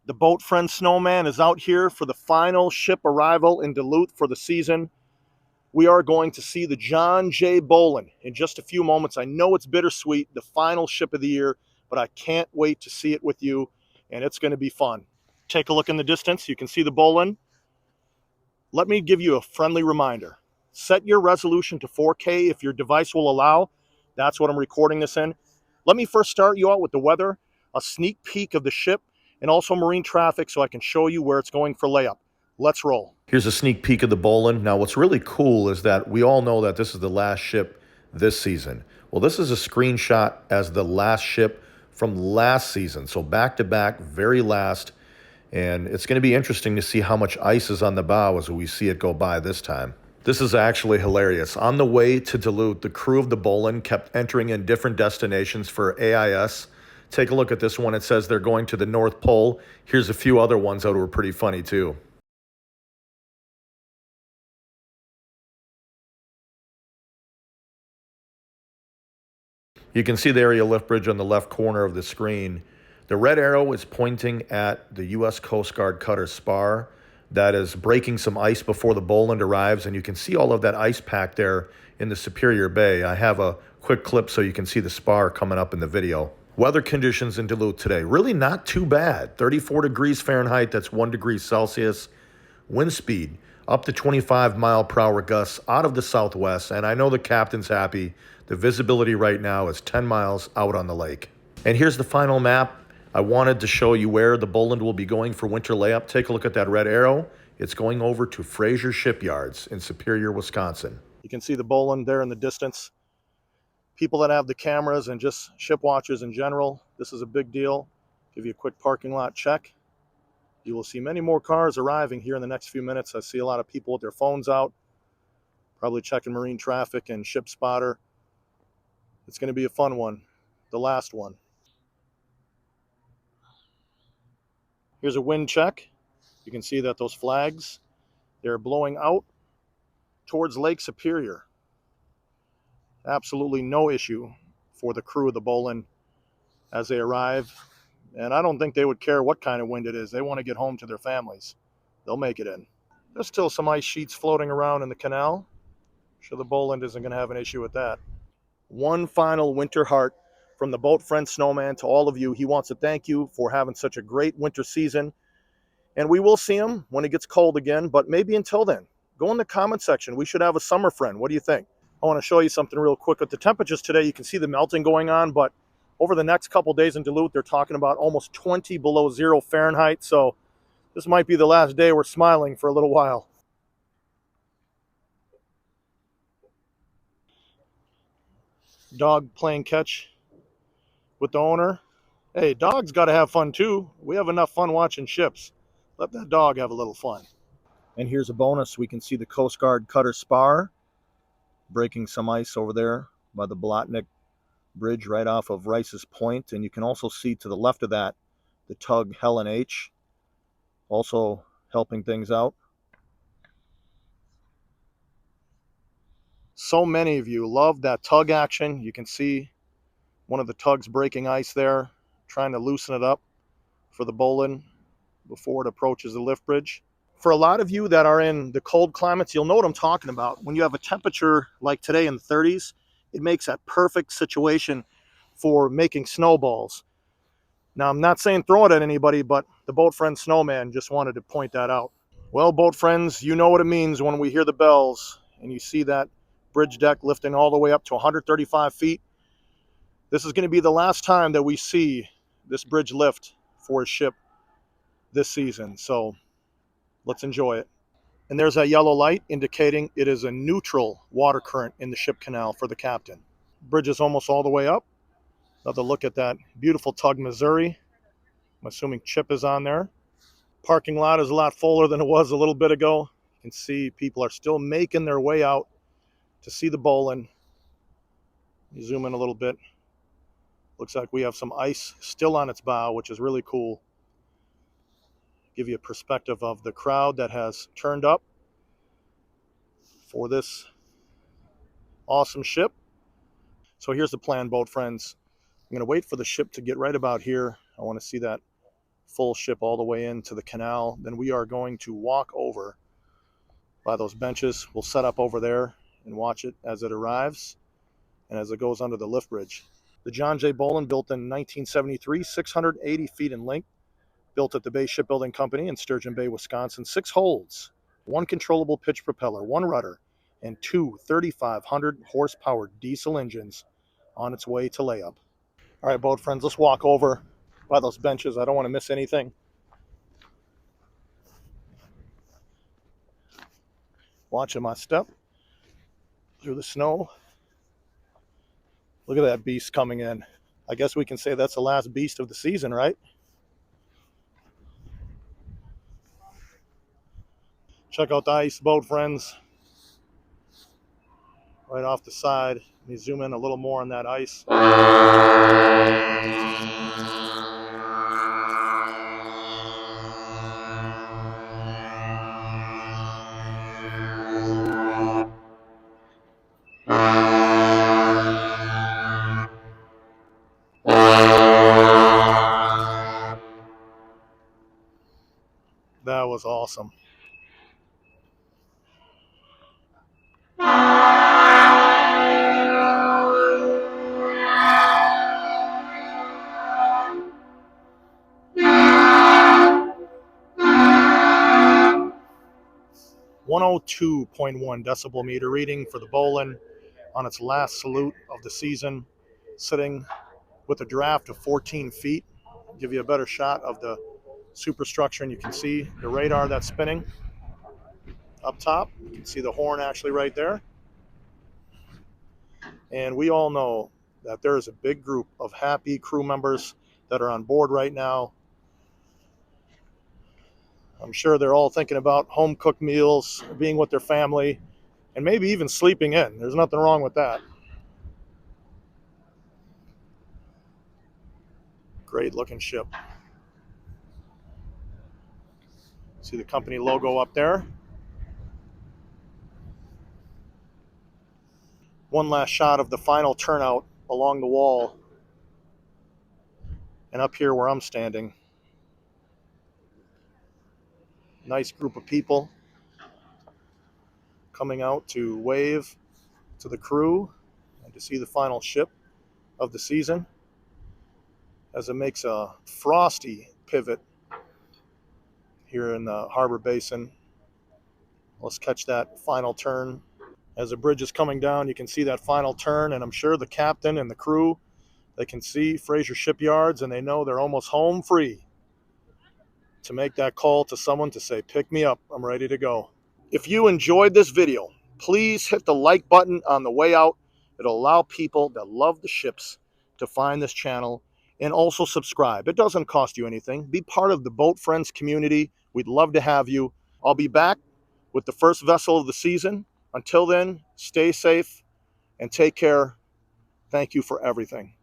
The boat friend Snowman is out here for the final ship arrival in Duluth for the season. We are going to see the John J. Boland in just a few moments. I know it's bittersweet, the final ship of the year, but I can't wait to see it with you, and it's going to be fun. Take a look in the distance. You can see the Boland. Let me give you a friendly reminder. Set your resolution to 4K if your device will allow. That's what I'm recording this in. Let me first start you out with the weather, a sneak peek of the ship, and also marine traffic so I can show you where it's going for layup. Let's roll. Here's a sneak peek of the Boland. Now, what's really cool is that we all know that this is the last ship this season. Well, this is a screenshot as the last ship from last season. So back-to-back, very last. And it's going to be interesting to see how much ice is on the bow as we see it go by this time. This is actually hilarious. On the way to Duluth, the crew of the Boland kept entering in different destinations for AIS. Take a look at this one. It says they're going to the North Pole. Here's a few other ones that were pretty funny too. You can see the area lift bridge on the left corner of the screen. The red arrow is pointing at the U.S. Coast Guard cutter Spar that is breaking some ice before the Boland arrives, and you can see all of that ice pack there in the Superior Bay. I have a quick clip so you can see the Spar coming up in the video. Weather conditions in Duluth today, really not too bad. 34 degrees Fahrenheit, that's 1 degree Celsius. Wind speed up to 25 mile per hour gusts out of the southwest, and I know the captain's happy. The visibility right now is 10 miles out on the lake. And here's the final map. I wanted to show you where the Boland will be going for winter layup. Take a look at that red arrow. It's going over to Fraser Shipyards in Superior, Wisconsin. You can see the Boland there in the distance. People that have the cameras and just ship watchers in general, this is a big deal. Give you a quick parking lot check. You will see many more cars arriving here in the next few minutes. I see a lot of people with their phones out, probably checking marine traffic and ship spotter. It's going to be a fun one, the last one. Here's a wind check. You can see that those flags, they're blowing out towards Lake Superior. Absolutely no issue for the crew of the Boland as they arrive. And I don't think they would care what kind of wind it is. They want to get home to their families. They'll make it in. There's still some ice sheets floating around in the canal. I'm sure the Boland isn't going to have an issue with that. One final winter heart from the boat friend Snowman to all of you. He wants to thank you for having such a great winter season. And we will see him when it gets cold again, but maybe until then, go in the comment section. We should have a summer friend. What do you think? I want to show you something real quick. With the temperatures today, you can see the melting going on, but over the next couple days in Duluth, they're talking about almost 20 below 0 Fahrenheit. So this might be the last day we're smiling for a little while. Dog playing catch with the owner. Hey, dogs got to have fun too. We have enough fun watching ships. Let that dog have a little fun. And here's a bonus. We can see the Coast Guard cutter Spar breaking some ice over there by the Blotnick Bridge right off of Rice's Point. And you can also see to the left of that the tug Helen H. also helping things out. So many of you love that tug action. You can see one of the tugs breaking ice there, trying to loosen it up for the Boland before it approaches the lift bridge. For a lot of you that are in the cold climates, you'll know what I'm talking about. When you have a temperature like today in the 30s, it makes that perfect situation for making snowballs. Now, I'm not saying throw it at anybody, but the boat friend Snowman just wanted to point that out. Well, boat friends, you know what it means when we hear the bells and you see that bridge deck lifting all the way up to 135 feet. This is going to be the last time that we see this bridge lift for a ship this season. So let's enjoy it. And there's that yellow light indicating it is a neutral water current in the ship canal for the captain. Bridge is almost all the way up. Another look at that beautiful tug Missouri. I'm assuming Chip is on there. Parking lot is a lot fuller than it was a little bit ago. You can see people are still making their way out to see the Boland. You zoom in a little bit. Looks like we have some ice still on its bow, which is really cool. Give you a perspective of the crowd that has turned up for this awesome ship. So here's the plan, boat friends. I'm going to wait for the ship to get right about here. I want to see that full ship all the way into the canal. Then we are going to walk over by those benches. We'll set up over there and watch it as it arrives and as it goes under the lift bridge. The John J. Boland, built in 1973, 680 feet in length, built at the Bay Shipbuilding Company in Sturgeon Bay, Wisconsin. 6 holds, 1 controllable pitch propeller, 1 rudder, and 2 3,500 horsepower diesel engines on its way to layup. All right, boat friends, let's walk over by those benches. I don't want to miss anything. Watching my step through the snow. Look at that beast coming in. I guess we can say that's the last beast of the season, right? Check out the ice, boat friends. Right off the side. Let me zoom in a little more on that ice. That was awesome. .102 decibel meter reading for the Boland on its last salute of the season, sitting with a draft of 14 feet. Give you a better shot of the superstructure, and you can see the radar that's spinning up top. You can see the horn actually right there. And we all know that there is a big group of happy crew members that are on board right now. I'm sure they're all thinking about home-cooked meals, being with their family, and maybe even sleeping in. There's nothing wrong with that. Great looking ship. See the company logo up there. One last shot of the final turnout along the wall. And up here where I'm standing. Nice group of people coming out to wave to the crew and to see the final ship of the season as it makes a frosty pivot here in the harbor basin. Let's catch that final turn. As the bridge is coming down, you can see that final turn, and I'm sure the captain and the crew, they can see Fraser Shipyards, and they know they're almost home free to make that call to someone to say, pick me up, I'm ready to go. If you enjoyed this video, please hit the like button on the way out. It'll allow people that love the ships to find this channel, and also subscribe. It doesn't cost you anything. Be part of the Boat Friends community. We'd love to have you. I'll be back with the first vessel of the season. Until then, stay safe and take care. Thank you for everything.